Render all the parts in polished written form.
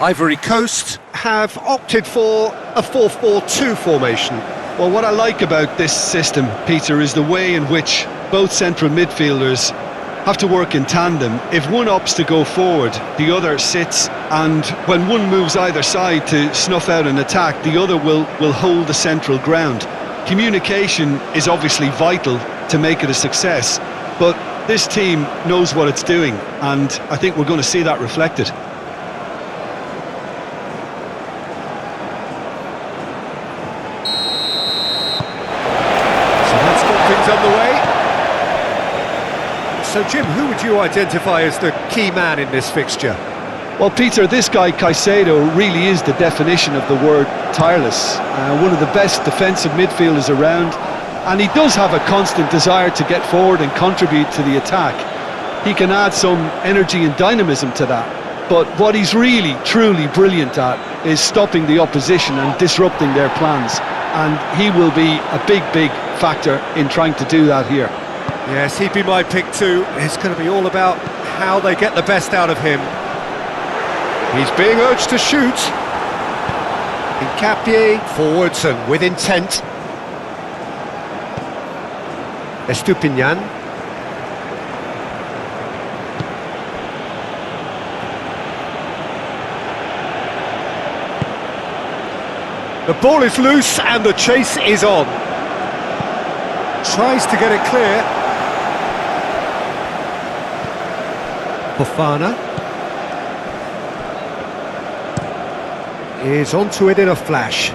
Ivory Coast have opted for a 4-4-2 formation. Well, what I like about this system, Peter, is the way in which both central midfielders have to work in tandem. If one opts to go forward, the other sits, and when one moves either side to snuff out an attack, the other will hold the central ground. Communication is obviously vital to make it a success, but this team knows what it's doing, and I think we're going to see that reflected. Underway. So Jim, who would you identify as the key man in this fixture? Well, Peter, this guy Caicedo really is the definition of the word tireless. One of the best defensive midfielders around, and he does have a constant desire to get forward and contribute to the attack. He can add some energy and dynamism to that, but what he's really, truly brilliant at is stopping the opposition and disrupting their plans, and he will be a big factor in trying to do that here. Yes, he'd be my pick too. It's going to be all about how they get the best out of him. He's being urged to shoot. Hincapié forwards and with intent. Estupinian. The ball is loose and the chase is on. Tries to get it clear. Fofana is onto it in a flash.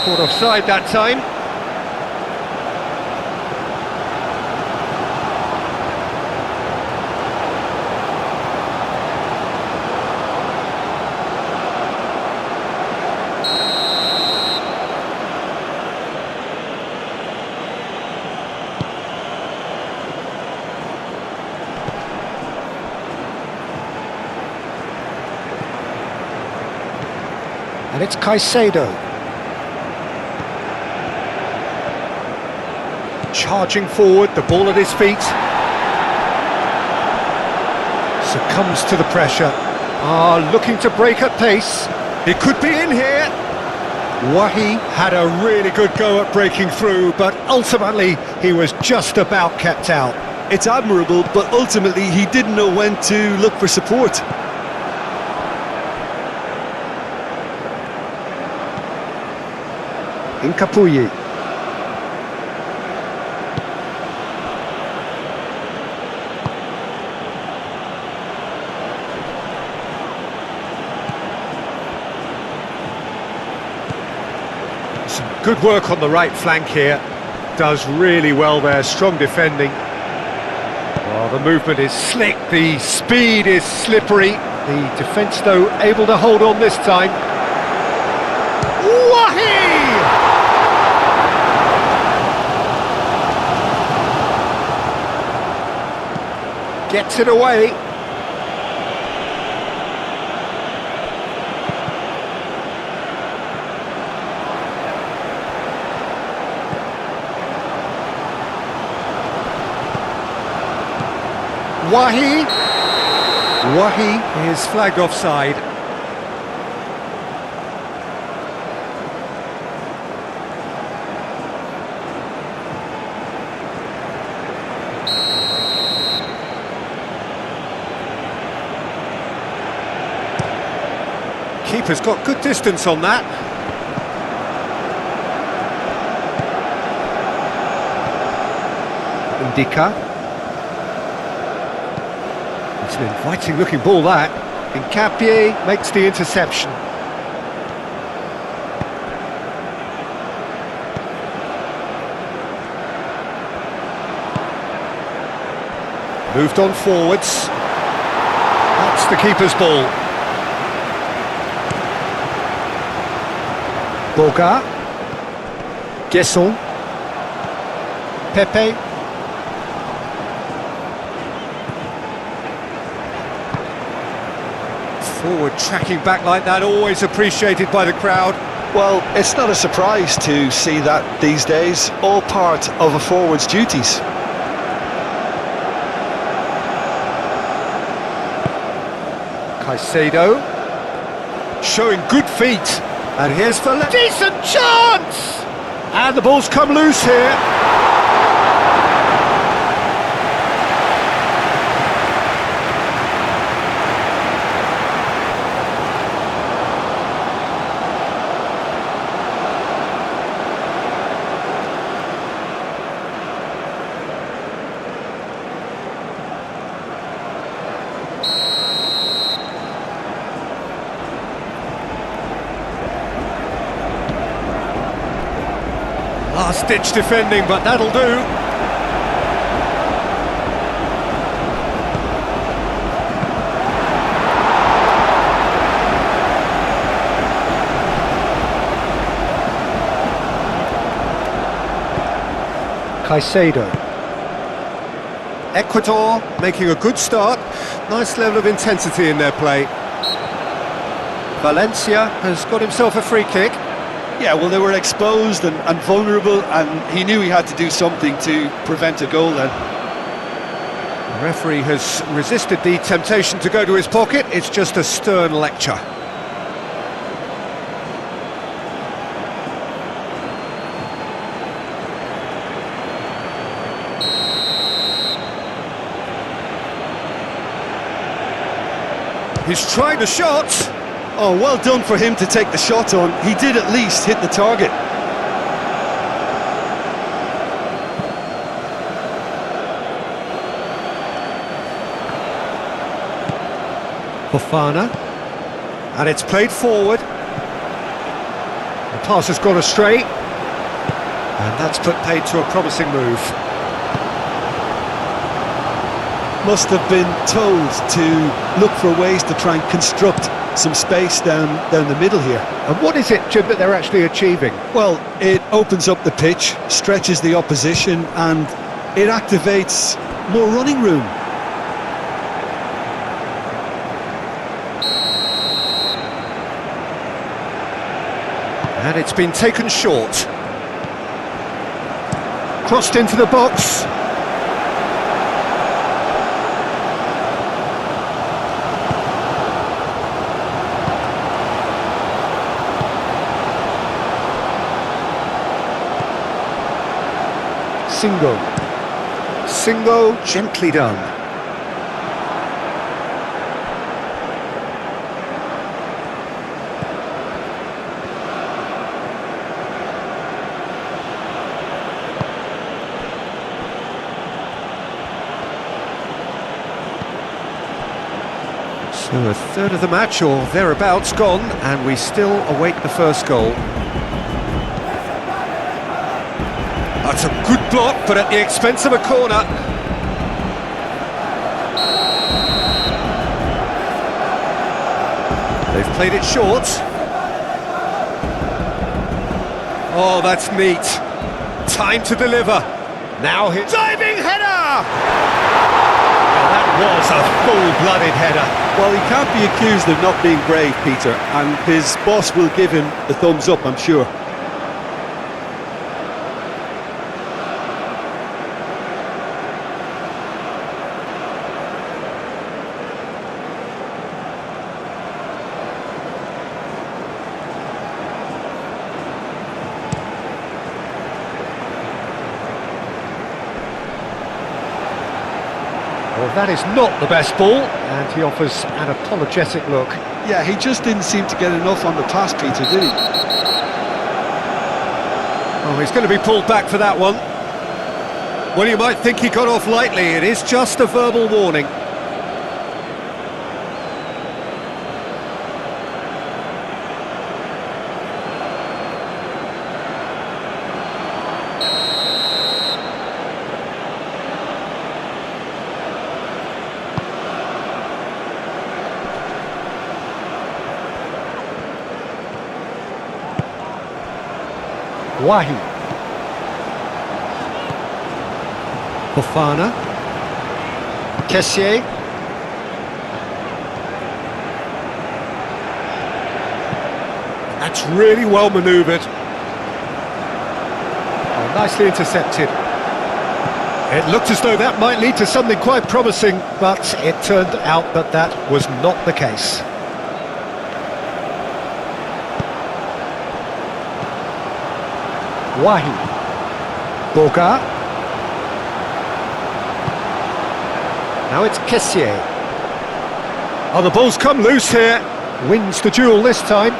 Caught offside that time. And it's Caicedo. Charging forward, the ball at his feet. Succumbs to the pressure. Looking to break at pace. It could be in here. Wahi had a really good go at breaking through, but ultimately he was just about kept out. It's admirable, but ultimately he didn't know when to look for support. Hincapié. Some good work on the right flank here. Does really well there, strong defending. The movement is slick, the speed is slippery. The defence, though, able to hold on this time. Wahi! Gets it away. Wahi is flagged offside. Keeper's got good distance on that. Indica. It's an inviting looking ball that. Hincapié makes the interception. Moved on forwards. That's the keeper's ball. Boga, Guesson, Pepe, forward tracking back like that, always appreciated by the crowd. Well, it's not a surprise to see that these days, all part of a forward's duties. Caicedo, showing good feet. And here's for decent chance! And the ball's come loose here. Last-ditch defending, but that'll do. Caicedo. Ecuador making a good start. Nice level of intensity in their play. Valencia has got himself a free kick. Yeah, well, they were exposed and vulnerable, and he knew he had to do something to prevent a goal then. The referee has resisted the temptation to go to his pocket. It's just a stern lecture. He's trying the shot. Oh, well done for him to take the shot on. He did at least hit the target. Fofana. And it's played forward. The pass has gone astray. And that's put paid to a promising move. Must have been told to look for ways to try and construct some space down the middle here. And what is it, Jim, that they're actually achieving? Well, it opens up the pitch, stretches the opposition, and it activates more running room. And it's been taken short. Crossed into the box. Singo, gently done. So a third of the match or thereabouts gone, and we still await the first goal. That's a good block, but at the expense of a corner. They've played it short. Oh, that's neat. Time to deliver. Now hit. Diving header! Well, that was a full-blooded header. Well, he can't be accused of not being brave, Peter, and his boss will give him the thumbs up, I'm sure. Well, that is not the best ball, and he offers an apologetic look. Yeah, he just didn't seem to get enough on the pass, Peter, did he? Oh, he's going to be pulled back for that one. Well, you might think he got off lightly. It is just a verbal warning. Wahi. Fofana. Kessié. That's really well manoeuvred. Oh, nicely intercepted. It looked as though that might lead to something quite promising, but it turned out that that was not the case. Wahi. Boga. Now it's Kessier. Oh, the ball's come loose here. Wins the duel this time.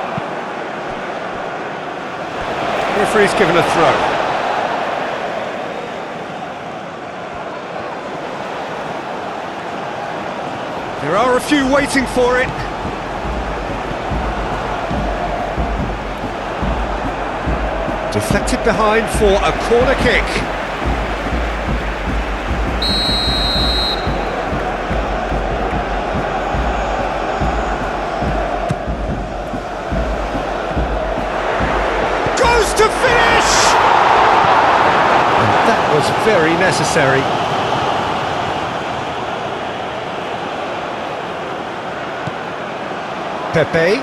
Referee's given a throw. There are a few waiting for it. Deflected behind for a corner kick. Goes to finish! And that was very necessary. Pepe.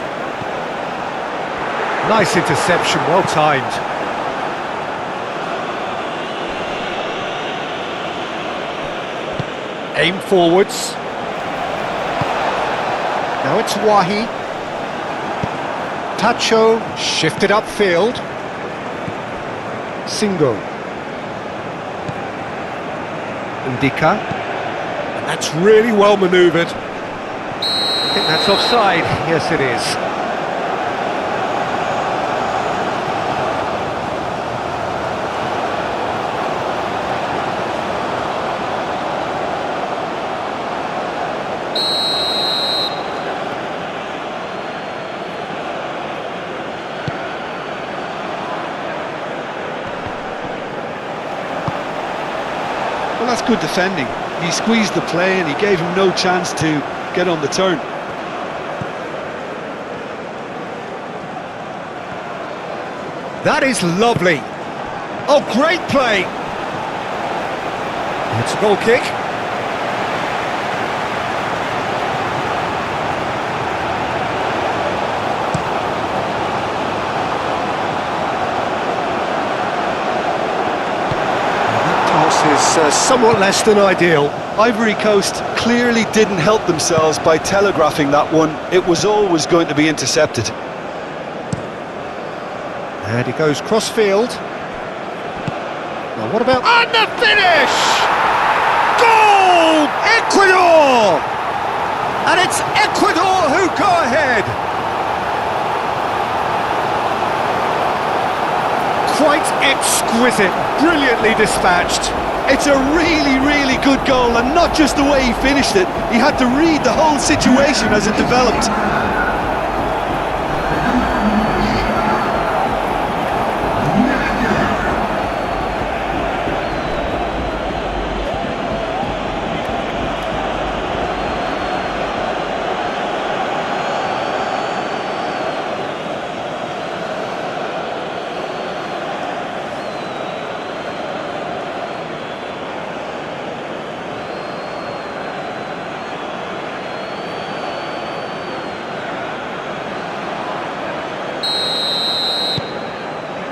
Nice interception, well timed. Aim forwards. Now it's Wahi. Tacho shifted upfield. Singo. Ndika. And that's really well manoeuvred. I think that's offside. Yes, it is. Well, that's good defending. He squeezed the play and he gave him no chance to get on the turn. That is lovely. Oh, great play. It's a goal kick. Is somewhat less than ideal. Ivory Coast clearly didn't help themselves by telegraphing that one. It was always going to be intercepted. And he goes cross-field. Now what about... And the finish! Goal! Ecuador! And it's Ecuador who go ahead! Quite exquisite, brilliantly dispatched. It's a really, really good goal, and not just the way he finished it. He had to read the whole situation as it developed.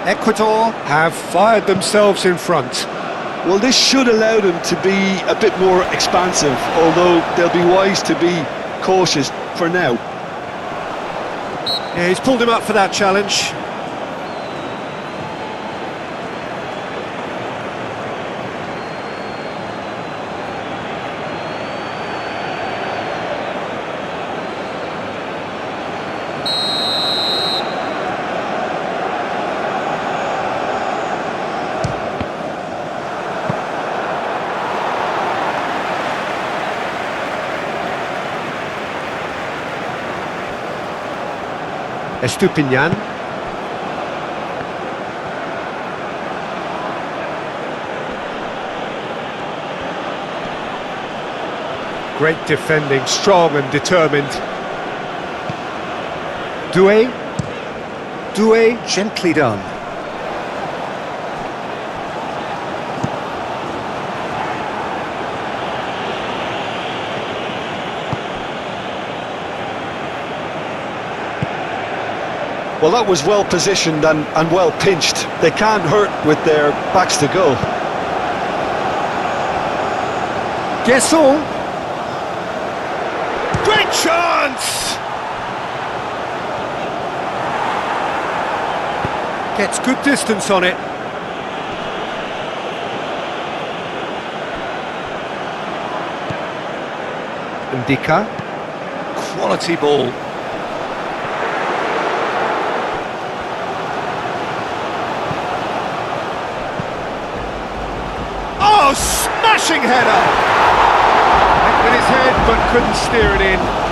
Ecuador have fired themselves in front. Well, this should allow them to be a bit more expansive, although they'll be wise to be cautious for now. Yeah, he's pulled him up for that challenge. Estupinian. Great defending, strong and determined. Doué. Doué, gently done. Well, that was well positioned and well pinched. They can't hurt with their backs to goal. Guesson. Great chance! Gets good distance on it. Indica. Quality ball. Oh, smashing header! Went with his head, but couldn't steer it in.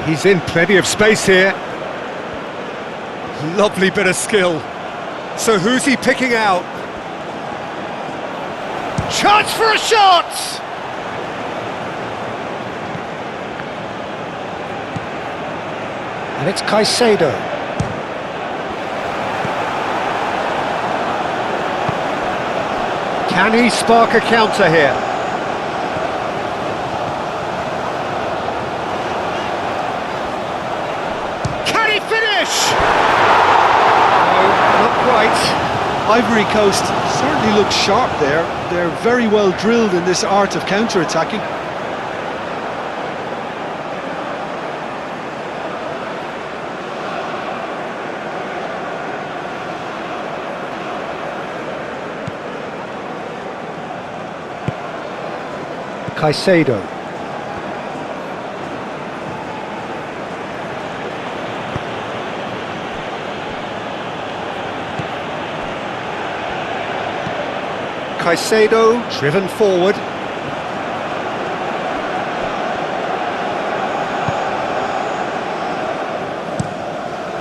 He's in plenty of space here. Lovely bit of skill. So who's he picking out? Chance for a shot! And it's Caicedo. Can he spark a counter here? Ivory Coast certainly looks sharp there. They're very well drilled in this art of counter-attacking. Caicedo. Caicedo, driven forward.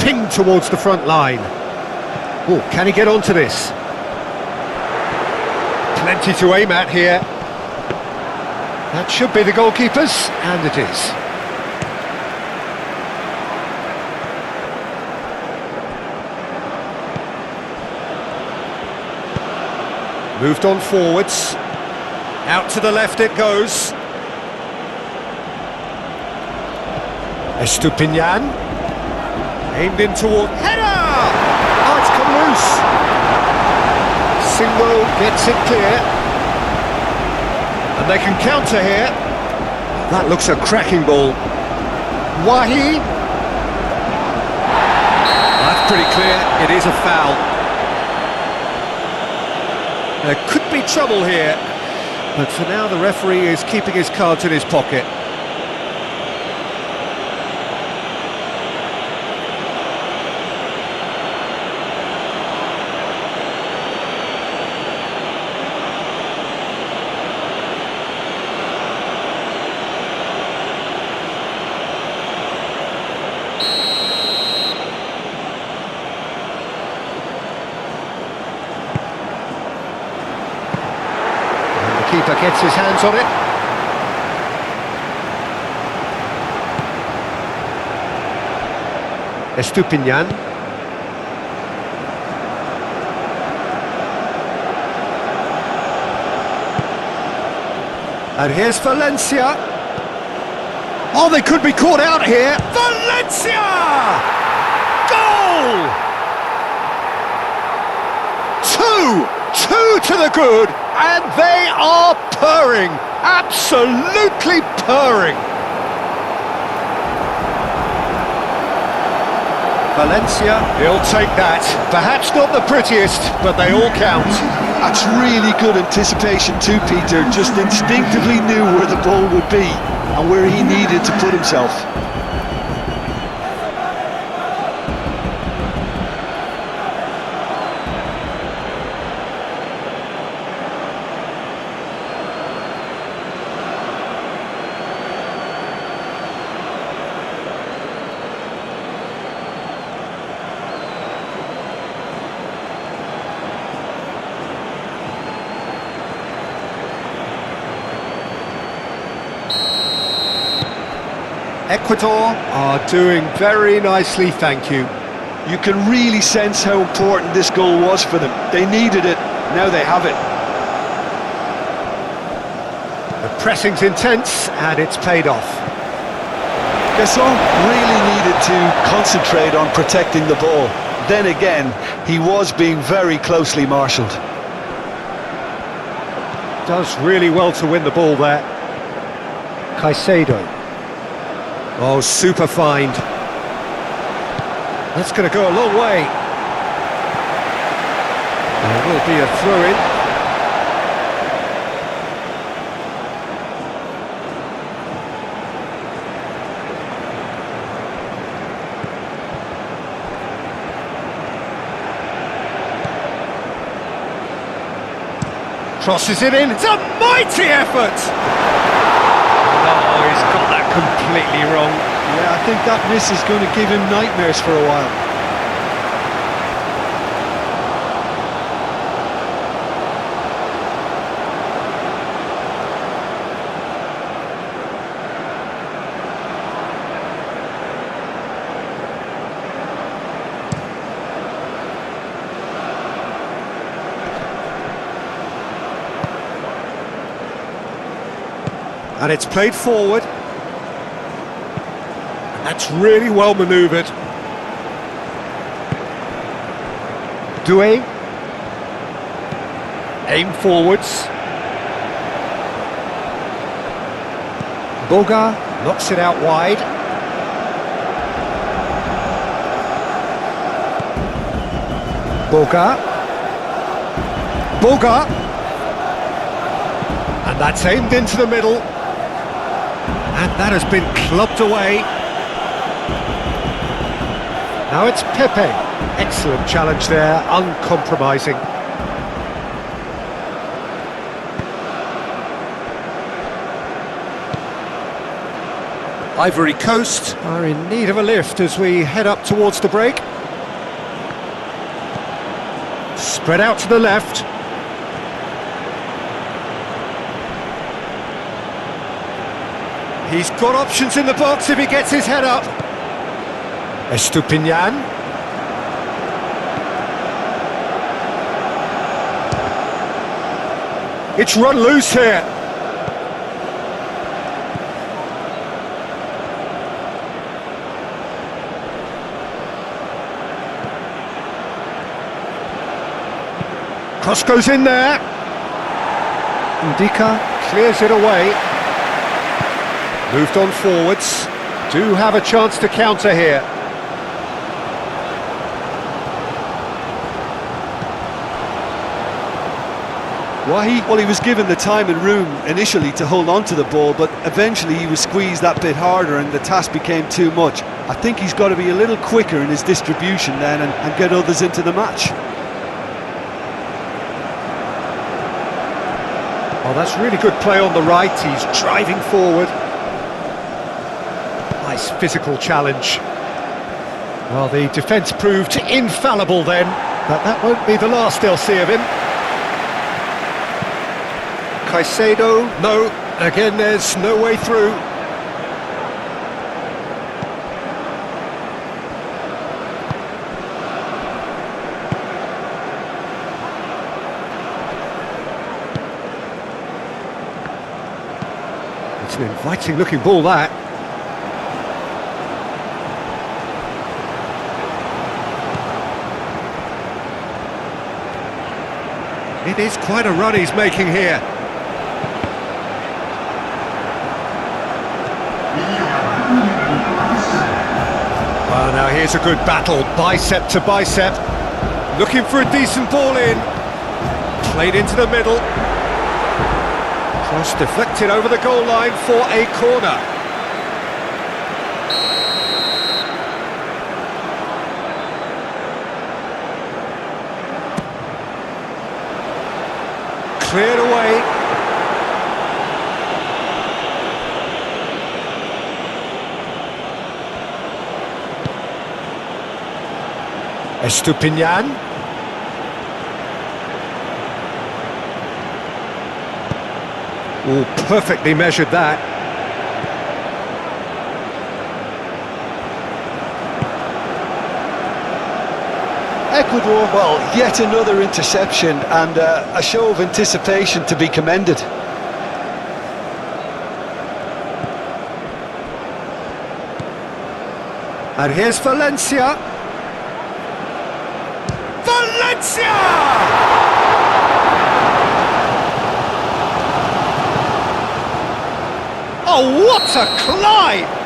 Pinged towards the front line. Oh, can he get onto this? Plenty to aim at here. That should be the goalkeeper's, and it is. Moved on forwards. Out to the left it goes. Estupiñán. Aimed in toward... Header! Oh, it's come loose. Singo gets it clear. And they can counter here. That looks a cracking ball. Wahi. That's pretty clear. It is a foul. There could be trouble here, but for now the referee is keeping his cards in his pocket. Keeper gets his hands on it. Estupiñán. And here's Valencia. Oh, they could be caught out here. Valencia! Goal! Two to the good. And they are purring, absolutely purring. Valencia, he'll take that. Perhaps not the prettiest, but they all count. That's really good anticipation too, Peter. Just instinctively knew where the ball would be and where he needed to put himself. Ecuador are doing very nicely, thank you. You can really sense how important this goal was for them. They needed it, now they have it. The pressing's intense, and it's paid off. Gasson really needed to concentrate on protecting the ball. Then again, he was being very closely marshalled. Does really well to win the ball there. Caicedo. Oh, super find. That's going to go a long way. There will be a throw-in. Crosses it in. It's a mighty effort! Oh, he's got that completely wrong. Yeah, I think that miss is going to give him nightmares for a while. And it's played forward. That's really well manoeuvred. Doué. Aim forwards. Boga knocks it out wide. Boga. Boga. And that's aimed into the middle. And that has been clubbed away. Now it's Pepe. Excellent challenge there, uncompromising. Ivory Coast are in need of a lift as we head up towards the break. Spread out to the left. He's got options in the box if he gets his head up. Estupiñán. It's run loose here. Cross goes in there. Ndika clears it away. Moved on forwards. Do have a chance to counter here. Wahi, well, he was given the time and room initially to hold on to the ball, but eventually he was squeezed that bit harder and the task became too much. I think he's got to be a little quicker in his distribution then and get others into the match. Oh, that's really good play on the right. He's driving forward. Nice physical challenge. Well, the defence proved infallible then, but that won't be the last they'll see of him. Caicedo, no, again there's no way through. It's an inviting looking ball, that. It is quite a run he's making here. Well, now here's a good battle, bicep to bicep. Looking for a decent ball in. Played into the middle. Cross deflected over the goal line for a corner. Cleared away. Estupiñán. Oh, perfectly measured that. Ecuador, well, yet another interception and a show of anticipation to be commended. And here's Valencia. Valencia! Oh, what a climb!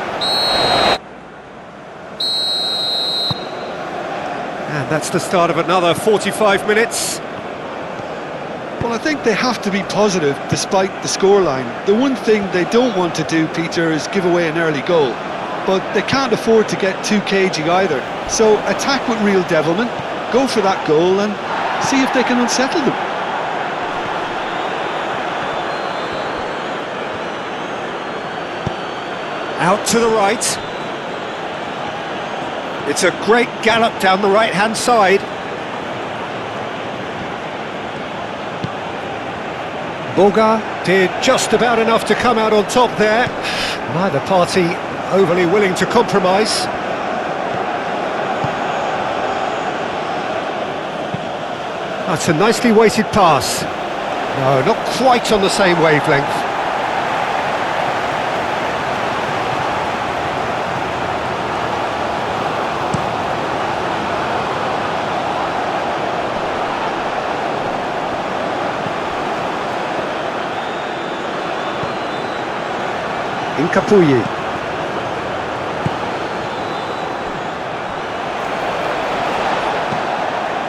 And that's the start of another 45 minutes. Well, I think they have to be positive despite the scoreline. The one thing they don't want to do, Peter, is give away an early goal. But they can't afford to get too cagey either. So attack with real devilment, go for that goal and see if they can unsettle them. Out to the right. It's a great gallop down the right-hand side. Boga did just about enough to come out on top there. Neither party overly willing to compromise. That's a nicely weighted pass. No, not quite on the same wavelength. Incapuyi.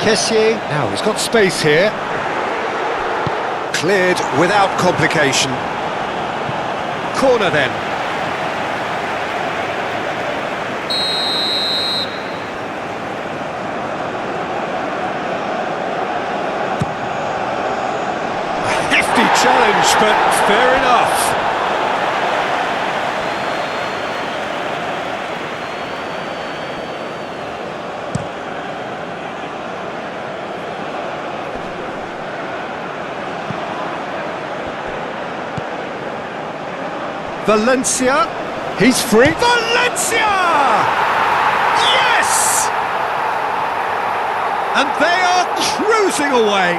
Kessié, now he's got space here. Cleared without complication. Corner then. A hefty challenge, but fair enough. Valencia, he's free. Valencia! Yes! And they are cruising away.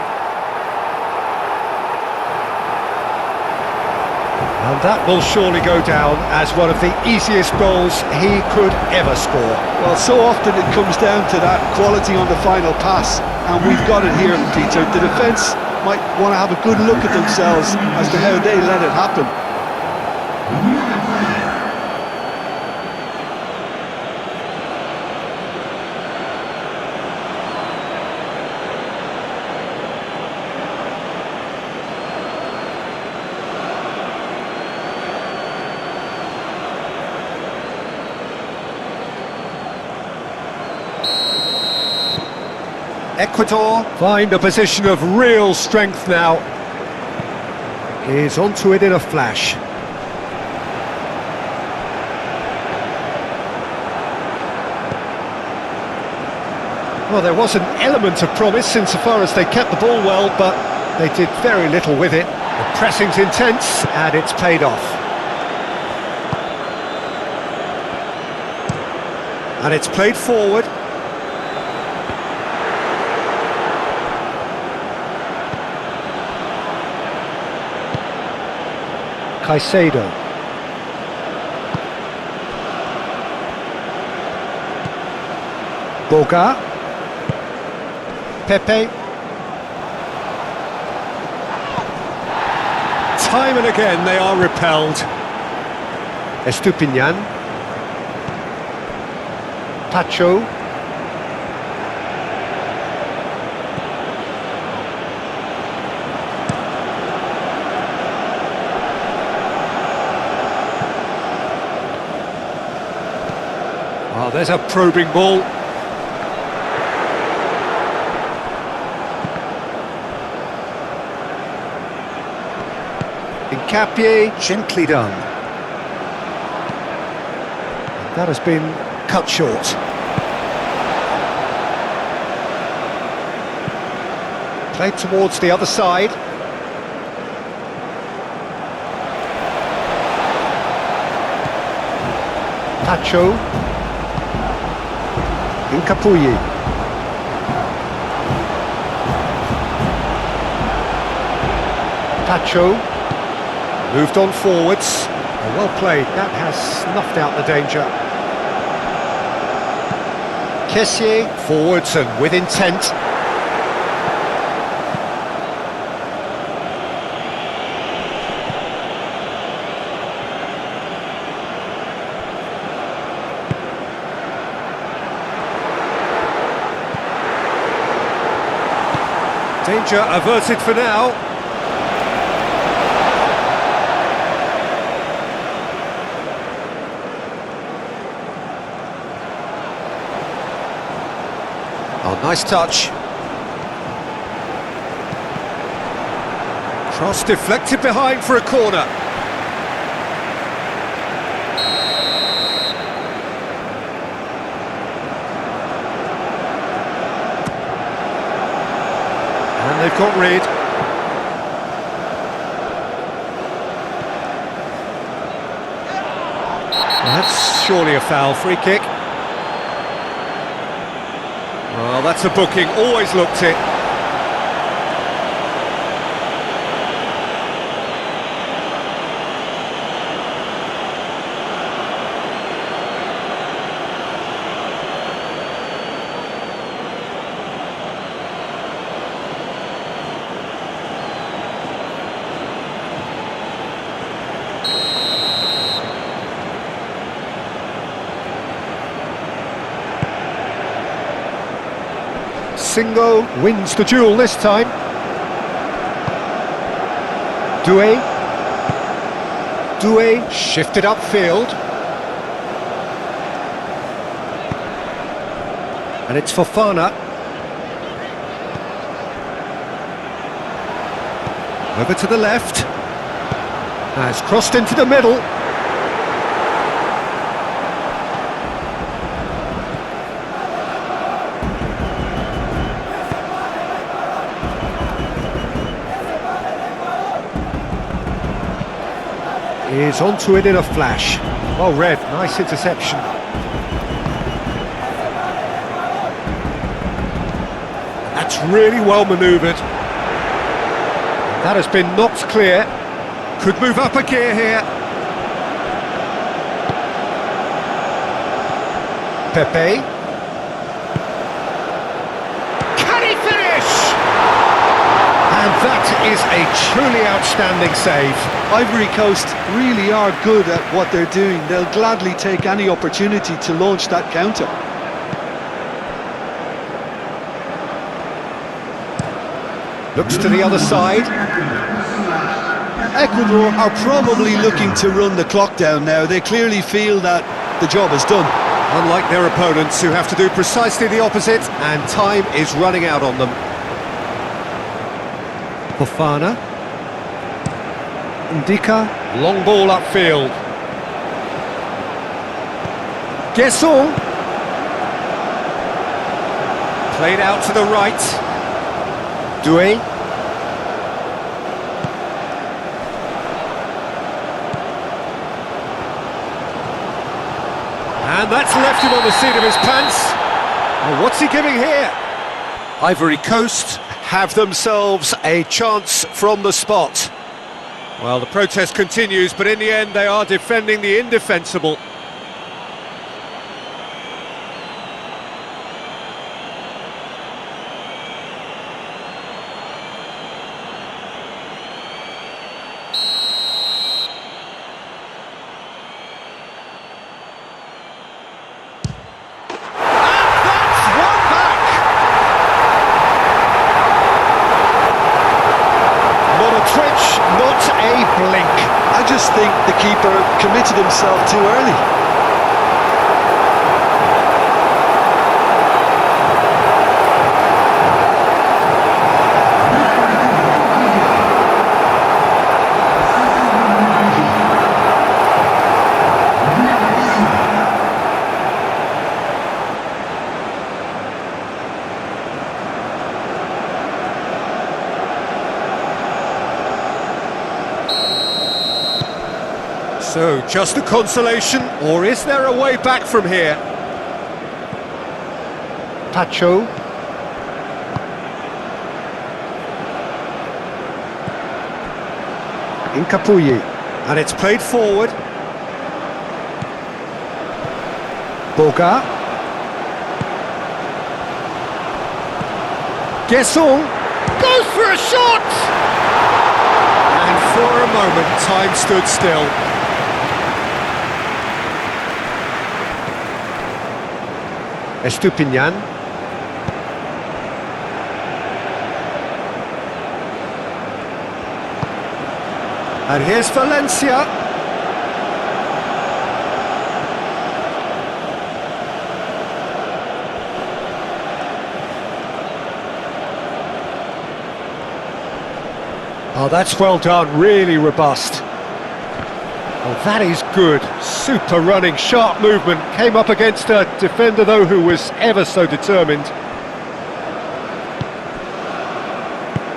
And that will surely go down as one of the easiest goals he could ever score. Well, so often it comes down to that quality on the final pass, and we've got it here, Peter. The defence might want to have a good look at themselves as to how they let it happen. Ecuador find a position of real strength now. He's onto it in a flash. Well, there was an element of promise insofar as they kept the ball well, but they did very little with it. The pressing's intense, and it's paid off. And it's played forward. Caicedo. Boga. Pepe. Time and again they are repelled. Estupinian. Pacho. Oh, there's a probing ball. Incapié, gently done. That has been cut short. Played towards the other side. Pacho. Incapuyi. Pacho. Moved on forwards. Well played, that has snuffed out the danger. Kessié, forwards and with intent. Danger averted for now. Oh, nice touch. Cross deflected behind for a corner. And they've got rid. That's surely a foul. Free kick. Well, that's a booking. Always looked it. Singo wins the duel this time. Doué shifted upfield. And it's Fofana. Over to the left. Has crossed into the middle. Is onto it in a flash. Well read, nice interception. That's really well manoeuvred. That has been knocked clear. Could move up a gear here. Pepe. Can he finish? And that is a truly outstanding save. Ivory Coast really are good at what they're doing. They'll gladly take any opportunity to launch that counter. Looks to the other side. Ecuador are probably looking to run the clock down now. They clearly feel that the job is done. Unlike their opponents who have to do precisely the opposite, and time is running out on them. Fofana. Ndika, long ball upfield. Guesson. Played out to the right. Doué. And that's left him on the seat of his pants. Oh, what's he giving here? Ivory Coast have themselves a chance from the spot. Well, the protest continues, but in the end they are defending the indefensible. I just think the keeper committed himself too early. So, just a consolation, or is there a way back from here? Pacho. Incapuyi. And it's played forward. Boga. Gesson goes for a shot! And for a moment, time stood still. Estupinian. And here's Valencia. Oh, that's well done, really robust. Oh, that is good. Super running, sharp movement. Came up against a defender, though, who was ever so determined.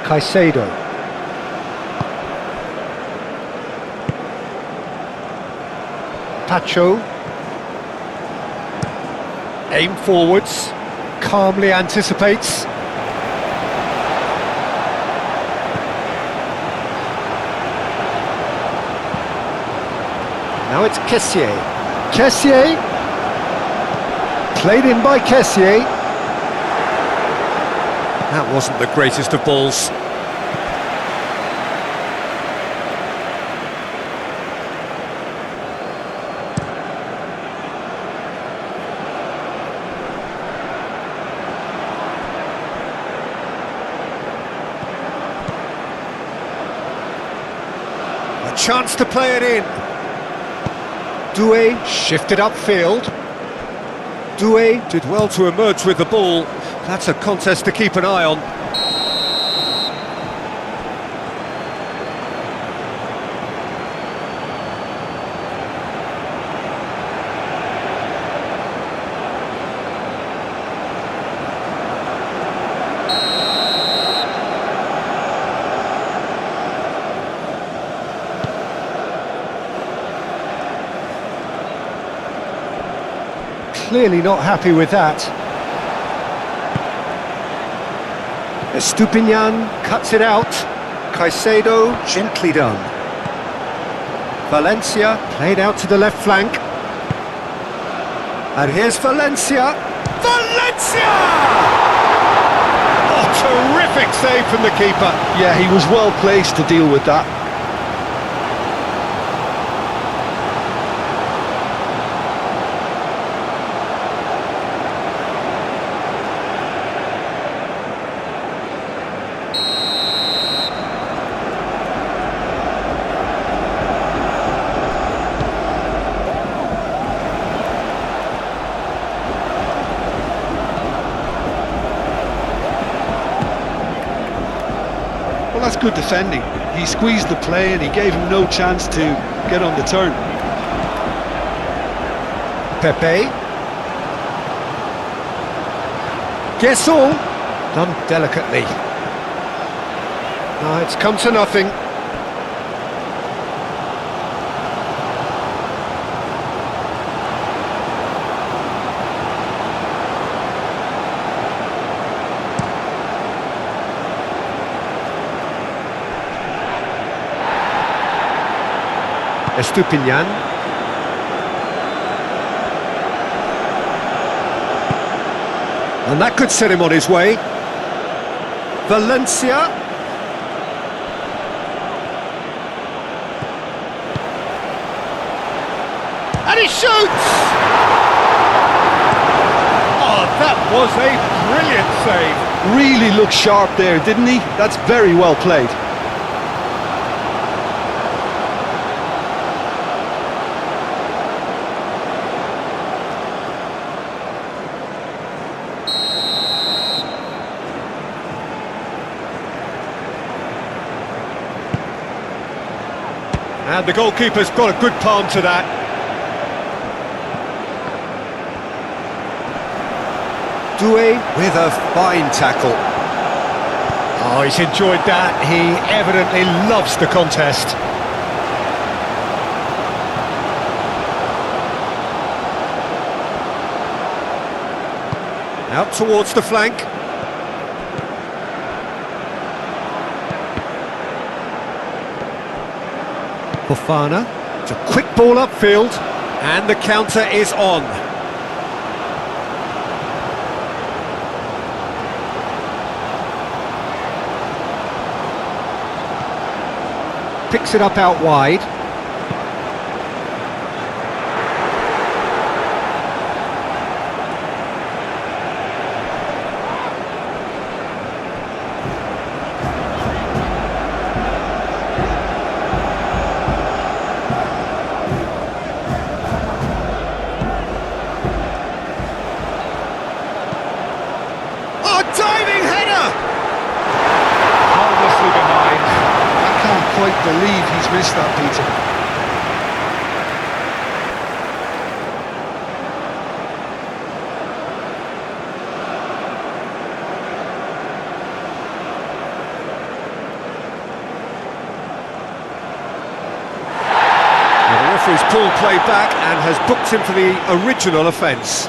Caicedo. Pacho. Aim forwards. Calmly anticipates. Now it's Kessié. Kessié. Played in by Kessié. That wasn't the greatest of balls. A chance to play it in. Doué shifted upfield. Doué did well to emerge with the ball. That's a contest to keep an eye on. Clearly not happy with that. Estupinian cuts it out. Caicedo, gently done. Valencia, played out to the left flank. And here's Valencia. Valencia! Oh, terrific save from the keeper. Yeah, he was well placed to deal with that. Well, that's good defending. He squeezed the play and he gave him no chance to get on the turn. Pepe. Gesson. Done delicately. No, it's come to nothing. Estupinian. And that could set him on his way. Valencia. And he shoots! Oh, that was a brilliant save. Really looked sharp there, didn't he? That's very well played. And the goalkeeper's got a good palm to that. Doué with a fine tackle. Oh, he's enjoyed that. He evidently loves the contest. Out towards the flank. Fofana. It's a quick ball upfield, and the counter is on. Picks it up out wide. Diving header! Harmlessly behind. I can't quite believe he's missed that, Peter. Well, the referee's pulled play back and has booked him for the original offence.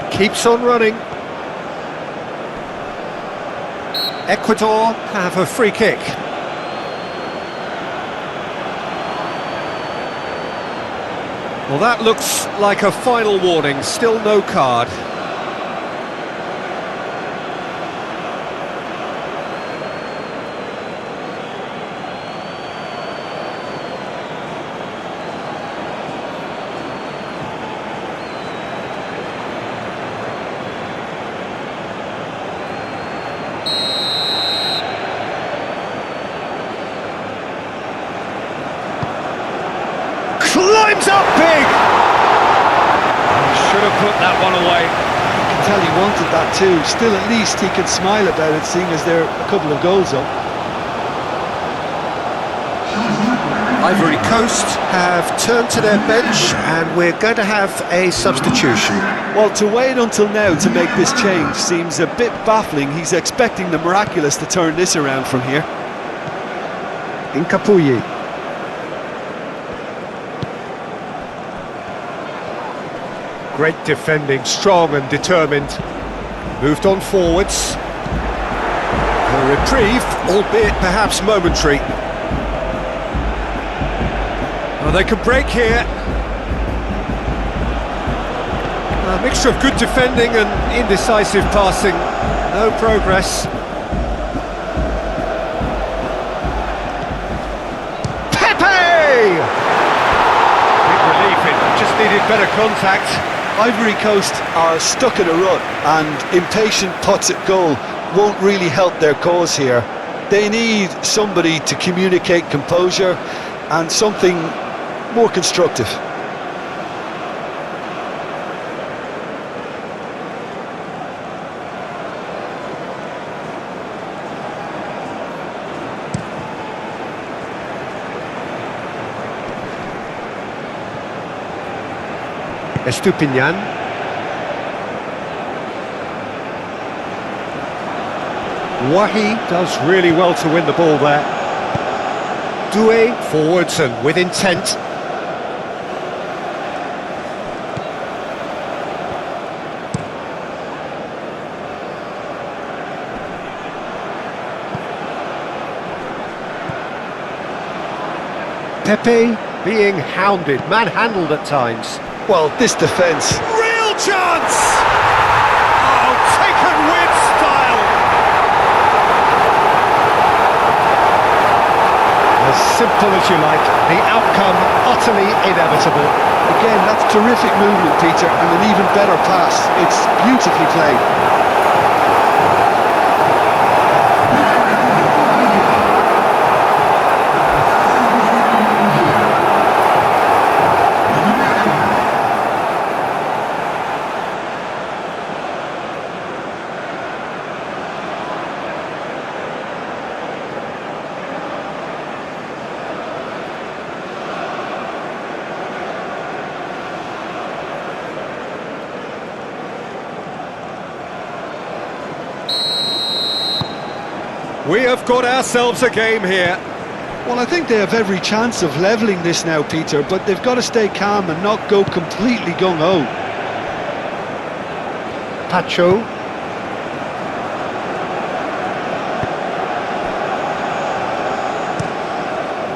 Keeps on running. Ecuador have a free kick. Well, that looks like a final warning, still no card. Climbs up big! Should have put that one away. I can tell he wanted that too. Still, at least he can smile about it, seeing as they're a couple of goals up. Ivory Coast have turned to their bench and we're going to have a substitution. Well, to wait until now to make this change seems a bit baffling. He's expecting the miraculous to turn this around from here. Incapuyi. Great defending, strong and determined. Moved on forwards. A reprieve, albeit perhaps momentary. Well, they can break here. A mixture of good defending and indecisive passing. No progress. Pepe! Big relief, it just needed better contact. Ivory Coast are stuck in a rut, and impatient putts at goal won't really help their cause here. They need somebody to communicate composure and something more constructive. Estupinian. Wahi does really well to win the ball there. Doué forwards and with intent. Pepe being hounded, manhandled at times. Well, this defence... Real chance! Oh, taken with style! As simple as you like, the outcome utterly inevitable. Again, that's terrific movement, Peter, and an even better pass. It's beautifully played. We have got ourselves a game here. Well, I think they have every chance of levelling this now, Peter, but they've got to stay calm and not go completely gung-ho. Pacho.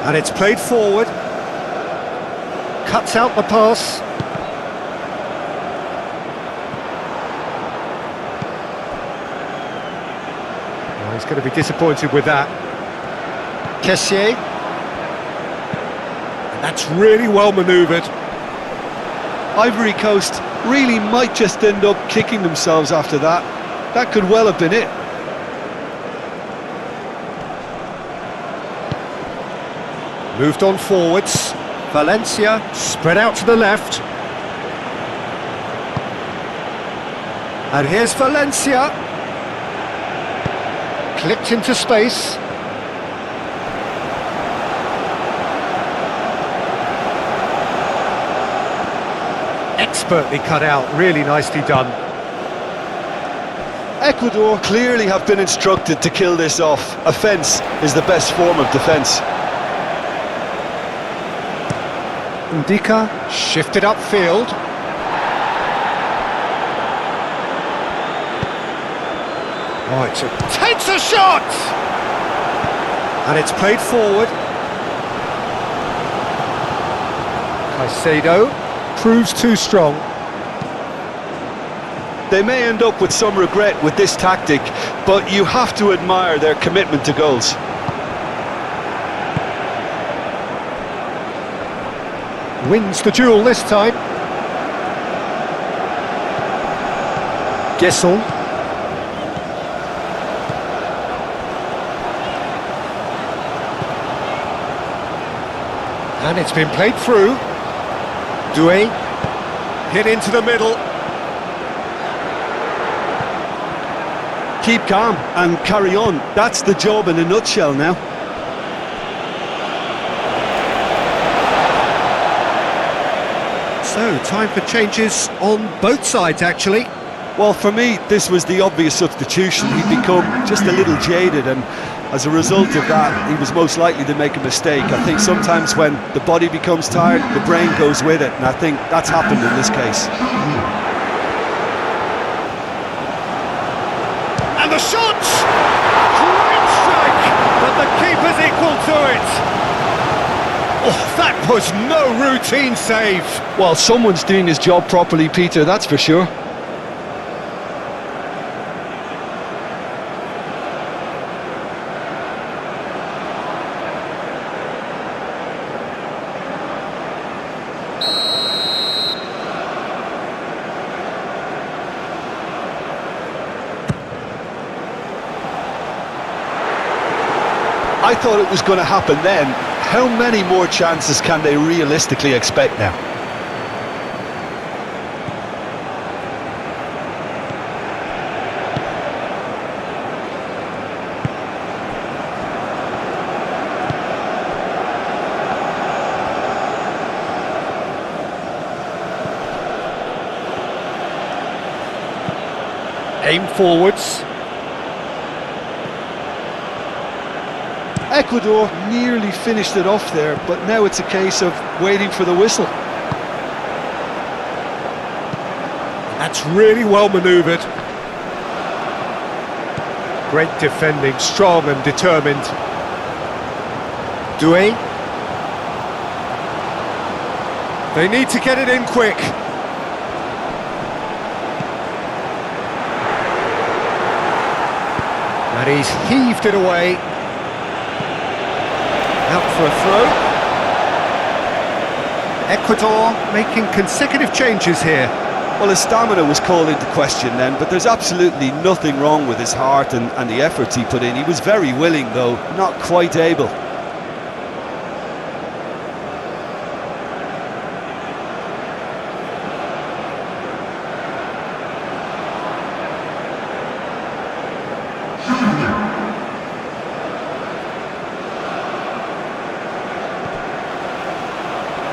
And it's played forward. Cuts out the pass. Oh, he's going to be disappointed with that. Kessié. And that's really well manoeuvred. Ivory Coast really might just end up kicking themselves after that. That could well have been it. Moved on forwards. Valencia spread out to the left. And here's Valencia. Clipped into space. Expertly cut out, really nicely done. Ecuador clearly have been instructed to kill this off. Offence is the best form of defence. Ndika shifted upfield. Oh, takes a shot! And it's played forward. Caicedo proves too strong. They may end up with some regret with this tactic, but you have to admire their commitment to goals. Wins the duel this time. Gesson. And it's been played through. Doué. Hit into the middle. Keep calm and carry on. That's the job in a nutshell now. So, time for changes on both sides, actually. Well, for me, this was the obvious substitution. He'd become just a little jaded, and as a result of that, he was most likely to make a mistake. I think sometimes when the body becomes tired, the brain goes with it, and I think that's happened in this case. And the shot! Great strike! But the keeper's equal to it! Oh, that was no routine save. Well, someone's doing his job properly, Peter, that's for sure. I thought it was going to happen then. How many more chances can they realistically expect now? Aim forwards. Ecuador nearly finished it off there, but now it's a case of waiting for the whistle. That's really well manoeuvred. Great defending, strong and determined. Doué. They need to get it in quick. And he's heaved it away. Out for a throw. Ecuador making consecutive changes here. Well, his stamina was called into question then, but there's absolutely nothing wrong with his heart and the efforts he put in. He was very willing, though, not quite able.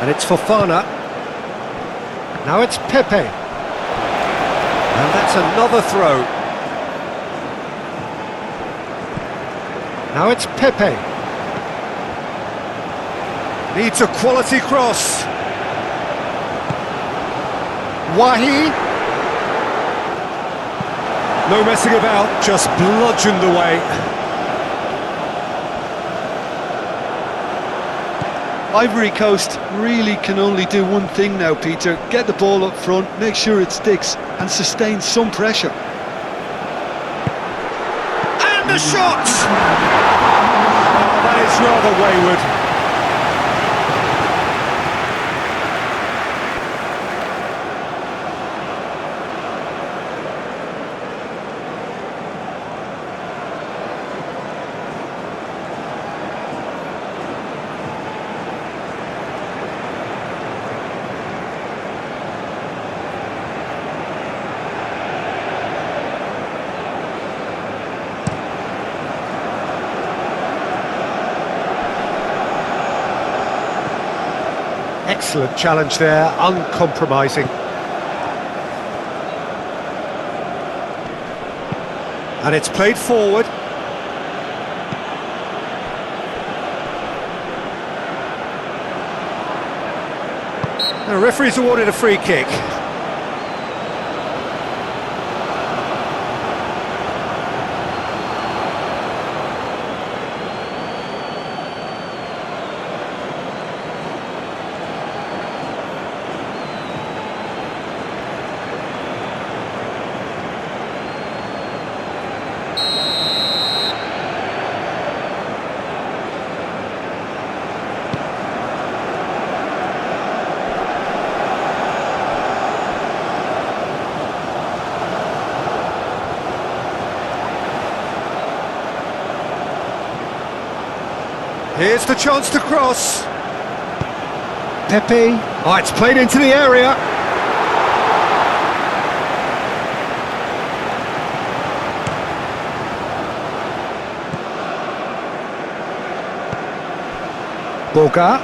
And it's Fofana. Now it's Pepe. And that's another throw. Now it's Pepe. Needs a quality cross. Wahi. No messing about, just bludgeoned away. Ivory Coast really can only do one thing now, Peter. Get the ball up front, make sure it sticks, and sustain some pressure. And the shot! Oh, that is rather wayward. Excellent challenge there, uncompromising. And it's played forward. The referee's awarded a free kick. Here's the chance to cross. Pepe. Oh, it's played into the area. Boga.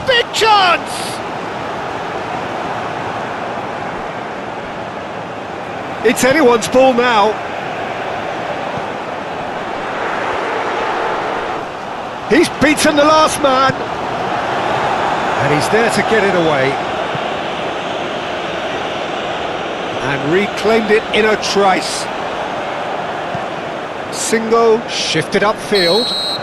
Big chance! It's anyone's ball now. He's beaten the last man. And he's there to get it away. And reclaimed it in a trice. Singo shifted upfield.